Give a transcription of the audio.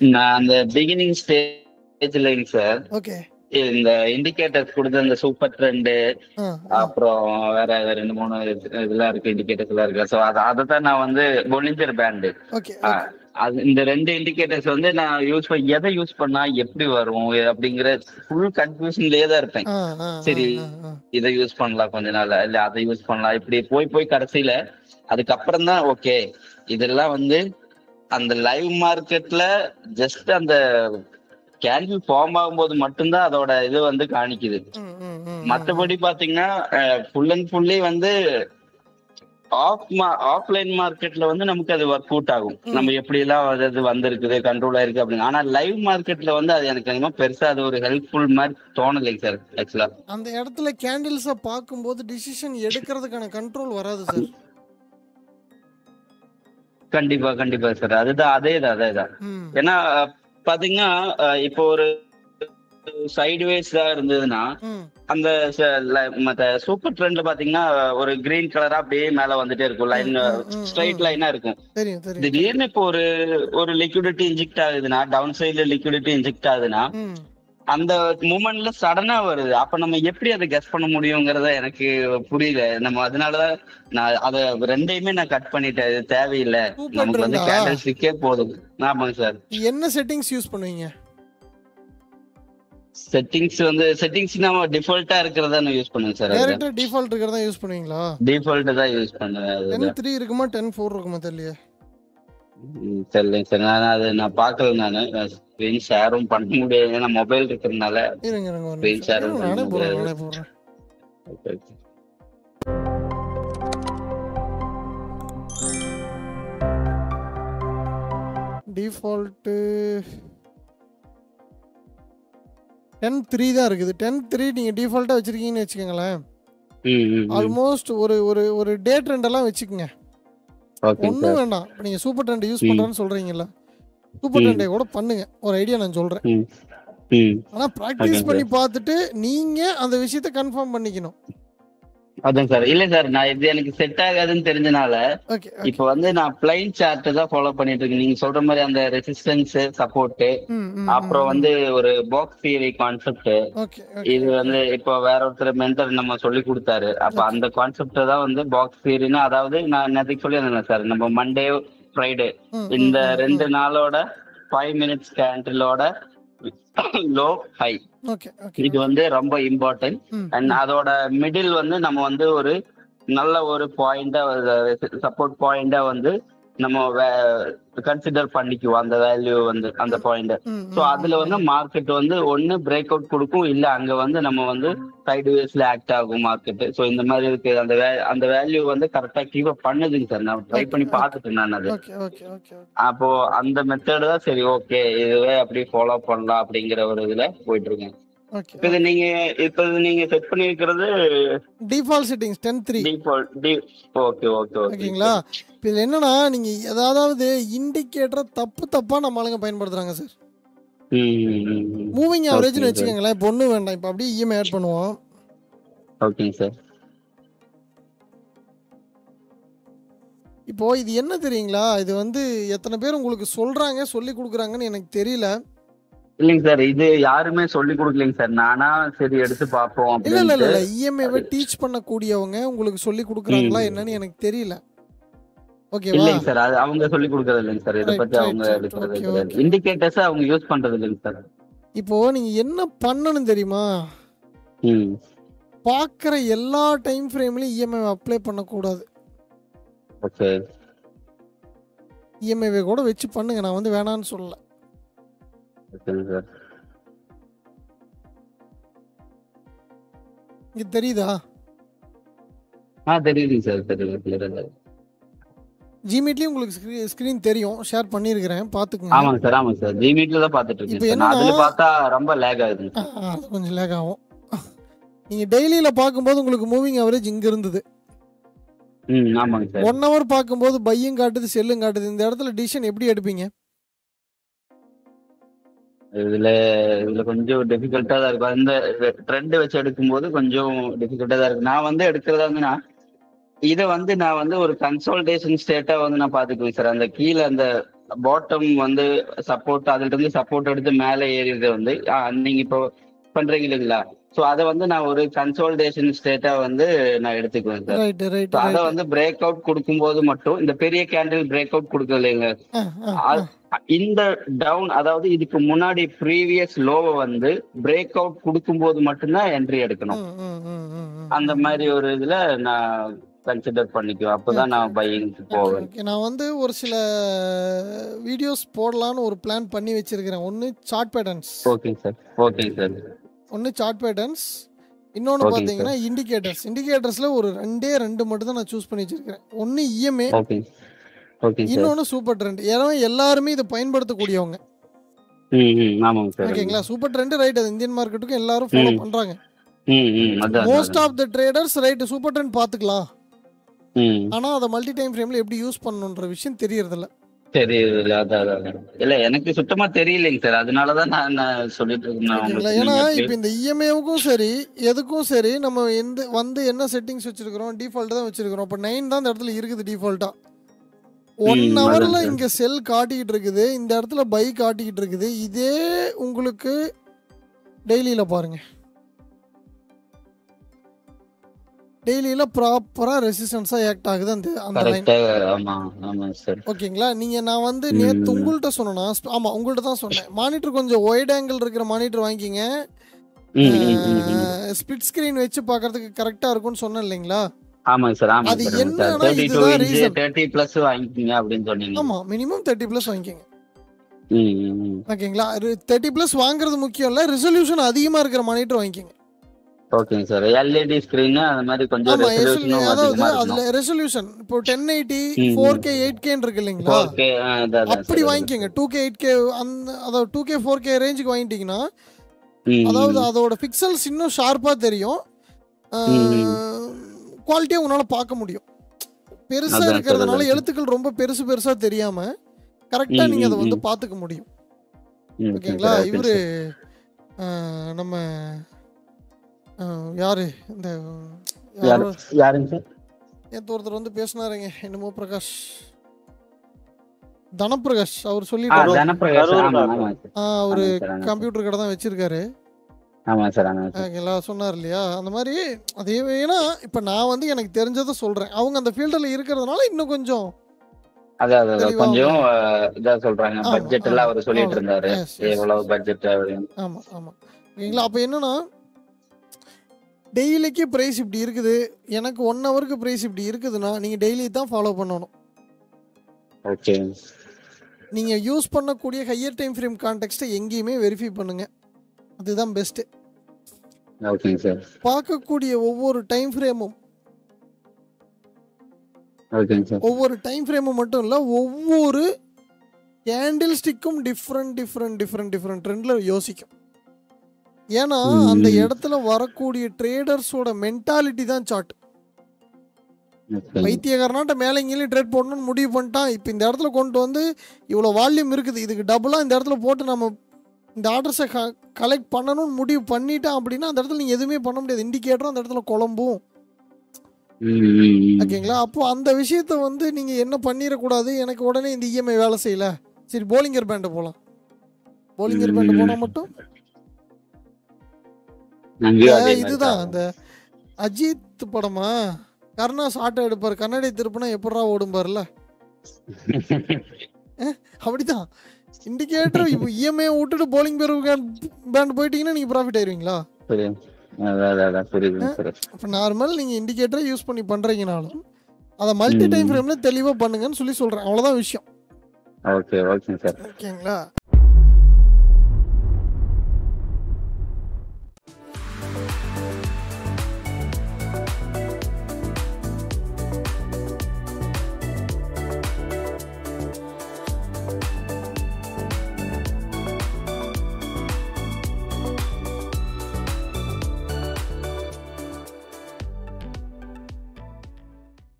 நான் அந்த beginning ஸ்டேஜ்லங்க sir okay. இந்த இண்டிகேட்டர்ஸ் கொடுத்து இந்த சூப்பர் ட்ரெண்டு அப்புறம் வேற 2 3 இதெல்லாம் இருக்கு, இண்டிகேட்டர்ஸ் எல்லாம் இருக்கு. ஸோ அதை தான் நான் வந்து பொலிஞ்சர் பேண்டு ஓகே. அது இந்த 2 இண்டிகேட்டர்ஸ் வந்து நான் எதை யூஸ் பண்ணா எப்படி வரும் அப்படிங்கிற ஃபுல் கன்ஃபியூஷன்லயே தான் இருப்பேன். சரி இதை யூஸ் பண்ணலாம் கொஞ்ச நாள், இல்ல அதை யூஸ் பண்ணலாம், இப்படி போய் போய் கடைசியில அதுக்கப்புறம் தான் ஓகே இதெல்லாம் வந்து அந்த லைவ் மார்க்கெட்ல ஜஸ்ட் அந்த கேண்டில் ஃபார்ம் ஆகும்போது மட்டும்தான் அதோட இது வந்து காணிக்குது. மற்றபடி பாத்தீங்கன்னா ஃபுல் அண்ட் ஃபுல்லி வந்து ஆஃப்லைன் மார்க்கெட்ல வந்து நமக்கு அது ஒர்க் அவுட் ஆகும். நம்ம எப்படி எல்லாம் அது வந்திருக்குது, கண்ட்ரோல் ஆயிருக்கு அப்படின்னு. ஆனா லைவ் மார்க்கெட்ல வந்து அது எனக்கு என்னமோ பெருசா அது ஒரு ஹெல்ப்ஃபுல் மாதிரி தோணலைங்க சார். ஆக்சுவலா அந்த இடத்துல கேண்டில்ஸ பார்க்கும்போது டிசிஷன் எடுக்கிறதுக்கான கண்ட்ரோல் வராது சார். கண்டிப்பா கண்டிப்பா சார். அதுதான் அதேதான். ஏன்னா பாத்தீங்கன்னா இப்போ ஒரு சைட்வேஸ் தான் இருந்ததுன்னா அந்த மத்த சூப்பர் ட்ரெண்ட்ல பாத்தீங்கன்னா ஒரு கிரீன் கலரா அப்படியே மேல வந்துட்டே இருக்கும், லைன் ஸ்ட்ரைட் லைனா இருக்கும். திடீர்னு இப்போ ஒரு லிக்விடிட்டி இன்ஜெக்ட் ஆகுதுன்னா, டவுன் சைட்ல லிக்விடிட்டி இன்ஜெக்ட் ஆகுதுன்னா அந்த மூமெண்ட்ல சடனா வருது. அப்ப நம்ம எப்படி அதை கெஸ் பண்ண முடியுங்கிறத எனக்கு புரியல. நம்ம அதனாலதான் நான் அதை ரெண்டையுமே நான் கட் பண்ணிட்டேன். இது தேவையில்லை, நமக்கு வந்து கேண்டில் ஸ்டிக்கே போதும். ஆமாங்க சார். என்ன செட்டிங்ஸ் யூஸ் பண்ணுவீங்க? செட்டிங்ஸ் நம்ம டிஃபால்ட்டா இருக்கிறதா நான் யூஸ் பண்ணுவேன் சார். டைரக்டா டிஃபால்ட் இருக்கிறதா யூஸ் பண்ணுவீங்களா? டிஃபால்ட் தான் யூஸ் பண்ணுவேன். 10.3 இருக்குமா 10.4 இருக்குமா தெரியல சார். நான் பார்க்கல. நான் ஸ்கிரீன் ஷேரும் பண்ண முடியாது, ஏன்னா மொபைல் இருக்கிறதுனால ஸ்கிரீன் ஷேரும் பண்ண முடியாது. டிஃபால்ட் 10.3 தான் இருக்குது. 10.3 நீங்க டிஃபால்ட்டா வச்சிருக்கீங்கன்னு வச்சுக்கோங்களேன். ஆல்மோஸ்ட் ஒரு டே ட்ரெண்ட் எல்லாம் வச்சுக்கோங்க, ஒன்றும் வேண்டாம். இப்போ நீங்கள் சூப்பர் ட்ரெண்ட் யூஸ் பண்ணுறேன்னு சொல்கிறீங்கல்ல, சூப்பர் ட்ரெண்டை கூட பண்ணுங்க. ஒரு ஐடியா நான் சொல்கிறேன். ஆனால் ப்ராக்டிஸ் பண்ணி பார்த்துட்டு நீங்கள் அந்த விஷயத்தை கன்ஃபார்ம் பண்ணிக்கணும். அதான் சார். இல்ல சார், நான் இது எனக்கு செட் ஆகாதுன்னு தெரிஞ்சனால இப்ப வந்து நான் பிளைன் சார்ட் தான் ஃபாலோ பண்ணிட்டு இருக்கேன். நீங்க சொல்ற மாதிரி அந்த ரெசிஸ்டன்ஸ், சப்போர்ட், அப்புறம் வந்து ஒரு பாக்ஸ் தியரி கான்செப்ட், இது வந்து இப்போ வேற ஒருத்தர் மென்டர் நம்ம சொல்லி கொடுத்தாரு. அப்ப அந்த கான்செப்ட் தான் வந்து பாக்ஸ் தியரினா, அதாவது நான் நேற்றுக்கு சொல்லியிருந்தேன் சார், நம்ம மண்டே ஃப்ரைடே இந்த 2 நாளோட 5 மினிட்ஸ் கேண்டிலோட லோ ஹை, இது வந்து ரொம்ப இம்பார்ட்டன்ட். அண்ட் அதோட மிடில் வந்து நம்ம வந்து ஒரு நல்ல ஒரு பாயிண்டா, சப்போர்ட் பாயிண்டா வந்து நம்ம கன்சிடர் பண்ணிக்குவோம் அந்த வேல்யூ வந்து, அந்த பாயிண்ட். ஸோ அதுல வந்து மார்க்கெட் வந்து ஒன்னு பிரேக் அவுட் கொடுக்கும், இல்ல அங்க வந்து நம்ம வந்து சைடு வேஸ்ல ஆக்ட் ஆகும் மார்க்கெட். ஸோ இந்த மாதிரி இருக்கு. அந்த வேல்யூ வந்து கரெக்டா கீப் அப் பண்ணுதுங்க சார். நான் ட்ரை பண்ணி பார்த்துட்டேன் நான் அது. அப்போ அந்த மெத்தட் தான் சரி, ஓகே இதுவே அப்படி ஃபாலோ பண்ணலாம் அப்படிங்கிற ஒரு இதுல போயிட்டு இருக்கேன். இது நீங்க செட் பண்ணிருக்கிறது டிஃபால்ட் செட்டிங்ஸ் 10.3 டிஃபால்ட். ஓகே ஓகேங்களா? இதுல என்னன்னா, நீங்க ஏதாவது இண்டிகேட்டரை தப்பா நம்ம ஆளுங்க பயன்படுத்துறாங்க சார். மூவிங் ஆவரேஜ்னு வச்சுக்கோங்களேன். இப்போ ஒன்றும் வேண்டாம், இப்போ அப்படியே இஎம்ஐ ஆட் பண்ணுவோம். ஓகேங்க சார். இப்போ இது என்ன தெரியுங்களா, இது வந்து எத்தனை பேர் உங்களுக்கு சொல்றாங்க, சொல்லி கொடுக்குறாங்கன்னு எனக்கு தெரியல. இல்லைங்க சார், இது யாருமே சொல்லி கொடுக்கலைங்க சார். நானா சரி எடுத்து பார்ப்போம். இல்ல இஎம்ஐவை டீச் பண்ணக்கூடியவங்க உங்களுக்கு சொல்லி கொடுக்குறாங்களா என்னன்னு எனக்கு தெரியல. ஓகேவா? இல்லைங்க சார், அது அவங்க சொல்லி கொடுக்கறது இல்லைங்க சார். இதை பத்தி அவங்க எடுக்கிறது கிடையாது. இண்டிகேட்டர்ஸ் அவங்க யூஸ் பண்றது இல்லைங்க சார். இப்போ நீங்க என்ன பண்ணணும் தெரியுமா? பார்க்குற எல்லா டைம் ஃப்ரேம்லையும் இஎம்ஐ அப்ளை பண்ணக்கூடாது. ஓகே, இஎம்ஐவை கூட வச்சு பண்ணுங்க, நான் வந்து வேணான்னு சொல்லல. இது தெரியுதா? தெரியுது சார், தெரியுது. ஜிமீட்லயும் உங்களுக்கு ஸ்கிரீன் தெரியும், ஷேர் பண்ணியிருக்கிறேன், பார்த்துக்கோங்க. ஆமாங்க சார். ஜிமீட்ல தான் பார்த்துட்டு இருக்கேன். அதுல பார்த்தா ரொம்ப லேக் ஆகுது. அது கொஞ்சம் லேக் ஆகும். நீங்க டெய்லியில பார்க்கும்போது உங்களுக்கு மூவிங் ஆவரேஜ் இங்க இருந்தது. ஆமாங்க சார். 1 ஹவர் பார்க்கும்போது பையும் காட்டுது, செல்லும் காட்டுது. இந்த இடத்துல டிசிஷன் எப்படி எடுப்பீங்க? இதுல கொஞ்சம் டிஃபிகல்ட்டா தான் இருக்கும். இந்த ட்ரெண்ட் வச்சு எடுக்கும்போது கொஞ்சம் டிஃபிகல்ட்டா தான் இருக்கு. நான் வந்து எடுக்கிறதா இருந்துன்னா இதை வந்து நான் வந்து ஒரு கன்சல்டேஷன் ஸ்டேட்டா வந்து நான் பாத்துக்குவேன் சார். அந்த கீழே அந்த பாட்டம் வந்து சப்போர்ட், அதுல இருந்து சப்போர்ட் எடுத்து மேல ஏறியது வந்து நீங்க இப்போ பண்றீங்க இல்லைங்களா? சோ அதை வந்து நான் ஒரு கன்சோல்டேஷன் ஸ்டேட்டா வந்து நான் எடுத்துக்குவேன் சார். ரைட் ரைட் அதை ரைட் வந்து பிரேக் அவுட் கொடுக்கும்போது மட்டும், இந்த பெரிய கேண்டில் பிரேக் அவுட் கொடுக்கல இல்லைங்க, இந்த டவுன், அதாவது இதுக்கு முன்னாடி ப்ரீவியஸ் லோவை வந்து பிரேக் அவுட் கொடுக்கும்போது மட்டும்தான் என்ட்ரி எடுக்கணும். அந்த மாதிரி ஒரு இதுல நான் கன்சிடர் பண்ணிக்குவேன். அப்பதான் நான் பையிங்க்கு போவேன். நான் வந்து ஒரு சில வீடியோஸ் போடலான்னு ஒரு பிளான் பண்ணி வச்சிருக்கிறேன். ஒன்னு சார்ட் பேட்டர்ன்ஸ். ஓகேங்க சார். ஓகேங்க சார். ஒன்னு சார்ட் பேட்டர்ன்ஸ், இன்னொன்னு பாத்தீங்கன்னா இண்டிகேட்டர்ஸ். இண்டிகேட்டர்ஸ்ல ஒரு ரெண்டு மட்டும் தான் நான் சூஸ் பண்ணி வச்சிருக்கேன். ஒன்னு இஎம்ஏ, இன்னொன்னு சூப்பர் ட்ரெண்ட். ஏன்னா எல்லாருமே இதை பயன்படுத்தக்கூடியவங்க. ஓகேங்களா? சூப்பர் ட்ரெண்ட் ரைட், அது இந்தியன் மார்க்கெட்டுக்கும் எல்லாரும் ஃபாலோ பண்றாங்க. Most of the traders right super trend பாத்துக்கலாம், ஆனா அதை மல்டி டைம் ஃப்ரேம்ல எப்படி யூஸ் பண்ணணும்ன்ற விஷயம் தெரியறதில்ல. இல்ல எனக்கு சுத்தமா தெரியலைங்க சார், அதனாலதான் நான் சொல்லிட்டு இருக்கேன். ஏன்னா இப்ப இந்த இஎம்ஏவுக்கும் சரி எதுக்கும் சரி நம்ம வந்து என்ன செட்டிங்ஸ் வச்சிருக்கிறோம், டிஃபால்ட் தான் வச்சிருக்கிறோம். இப்ப 9 தான் இந்த இடத்துல இருக்குது டிஃபால்ட்டா. 1 ஹவர்ல இங்க செல் காட்டிக்கிட்டு இருக்குது, இந்த இடத்துல பை காட்டிக்கிட்டு இருக்குது. இதே உங்களுக்கு டெய்லியில பாருங்க, டெய்லியில ப்ராப்பரா ரெசிஸ்டன்ஸா ஆக்ட் ஆகுது அந்த லைன். ஓகேங்களா? நீங்க நான் வந்து நேத்து உங்கள்கிட்ட சொன்னா, ஆமா உங்கள்கிட்ட தான் சொன்னேன், மானிட்டர் கொஞ்சம் ஒயிட் ஆங்கிள் இருக்கிற மானிட்டர் வாங்கிக்கிங்க, ஸ்பிளிட் ஸ்கிரீன் வச்சு பாக்குறதுக்கு கரெக்டா இருக்கும்னு சொன்னேன் இல்லைங்களா? ஆமாங்க சார். ஆமா, அது என்னன்னா இதுதான் ரீசன். 30+ வாங்கிக்கங்க அப்படினு சொன்னீங்க. ஆமா, மினிமம் 30+ வாங்கிக்கங்க. ஓகேங்களா? 30+ வாங்குறது முக்கியம் இல்ல, ரெசல்யூஷன் அதிகமா இருக்கிற மானிட்டர் வாங்கிக்கங்க. ஓகேங்க சார். எல்இடி ஸ்கிரீன் அந்த மாதிரி கொஞ்சம் ரெசல்யூஷன், அதாவது அதுல ரெசல்யூஷன் இப்போ 1080 4K 8K இருக்கு இல்லீங்களா? அப்படி வாங்கிக்கங்க. 2K 8K அந்த அதாவது 2K 4K ரேஞ்சுக்கு வாங்கிட்டீங்கன்னா அதாவது அதோட பிக்சல்ஸ் இன்னும் ஷார்ப்பா தெரியும், குவாலிட்டியா உங்களால பார்க்க முடியும். பெருசா இருக்கிறதுனால எழுத்துக்கள் ரொம்ப பெருசா தெரியாம கரெக்டா நீங்க அதை வந்து பாத்துக்க முடியும். ஓகேங்களா? இவரு நம்ம யாரு இந்த யாருங்க நேத்து ஒருத்தர் வந்து பேசினாருங்க, என்னமோ பிரகாஷ், தனப்பிரகாஷ், அவர் சொல்லிட்டாரு. அவரு கம்ப்யூட்டர் கடை தான் வச்சிருக்காரு. சொன்னார் இல்லையா? அந்த மாதிரி அதே. ஏன்னா இப்ப நான் வந்து எனக்கு தெரிஞ்சதை சொல்றேன், அவங்க அந்த ஃபீல்டுல இருக்கிறதுனால இன்னும் கொஞ்சம் கொஞ்சம் இதா சொல்றாங்க. பட்ஜெட் எல்லாம் அவர் சொல்லிட்டு இருந்தாரு, எவ்வளவு பட்ஜெட். ஆமா ஆமா. ஓகேங்களா? அப்ப என்னன்னா டெய்லிக்கு பிரைஸ் இப்படி இருக்குது, எனக்கு 1 ஹவருக்கு பிரைஸ் இப்படி இருக்குதுன்னா நீங்க டெய்லி தான் ஃபாலோ பண்ணணும். ஓகே. நீங்க யூஸ் பண்ணக்கூடிய ஹையர் டைம் ஃப்ரேம் கான்டெக்ஸ்ட்டை எங்கேயுமே வெரிஃபை பண்ணுங்க, அதுதான் பெஸ்ட். ஓகேங்க சார். பார்க்கக்கூடிய ஒவ்வொரு டைம் ஃப்ரேமும், ஓகேங்க சார், ஒவ்வொரு டைம் ஃப்ரேமும் மட்டும் இல்ல, ஒவ்வொரு கேண்டில் ஸ்டிக்கும் டிஃப்ரெண்ட் ட்ரெண்ட்ல யோசிக்கும். ஏன்னா அந்த இடத்துல வரக்கூடிய ட்ரேடர்ஸோட மென்டாலிட்டி தான் சார்ட். வைத்தியகாரனாட்ட மேலே இங்கேயும் ட்ரேட் போடணும்னு முடிவு பண்ணிட்டான், இப்போ இந்த இடத்துல கொண்டு வந்து இவ்வளோ வால்யூம் இருக்குது, இதுக்கு டபுளாக இந்த இடத்துல போட்டு நம்ம இந்த ஆர்டர்ஸை கலெக்ட் பண்ணணும்னு முடிவு பண்ணிட்டான் அப்படின்னா அந்த இடத்துல நீங்கள் எதுவுமே பண்ண முடியாது. இண்டிகேட்டரும் அந்த இடத்துல குழம்பும். ஓகேங்களா? அப்போ அந்த விஷயத்த வந்து நீங்கள் என்ன பண்ணிடக்கூடாது, எனக்கு உடனே இந்த இஎம்ஐ வேலை செய்யல, சரி போலிங்கர் பேண்டை போகலாம், போலிங்கர் பேண்டை போனால் மட்டும் இதுதான். அந்த அஜித் படமா கர்ணாஸ் ஆட்டோ எடுப்பாரு, கண்ணாடி திருப்பினா எப்படா ஓடும்பாருல, அப்படிதான் இண்டிகேட்டர். இப்போ இஎம்ஐ விட்டுட்டு போலிங் பேண்ட் போயிட்டீங்கன்னா நீங்க ப்ராஃபிட் ஆயிருவீங்களா? அப்ப நார்மல் நீங்க இண்டிகேட்டரை யூஸ் பண்ணி பண்றீங்கனாலும் அதை மல்டி டைம் ஃப்ரேம்ல தெளிவா பண்ணுங்கன்னு சொல்லி சொல்றேன். அவ்வளவுதான் விஷயம். Okay okay sir. ஓகேங்களா?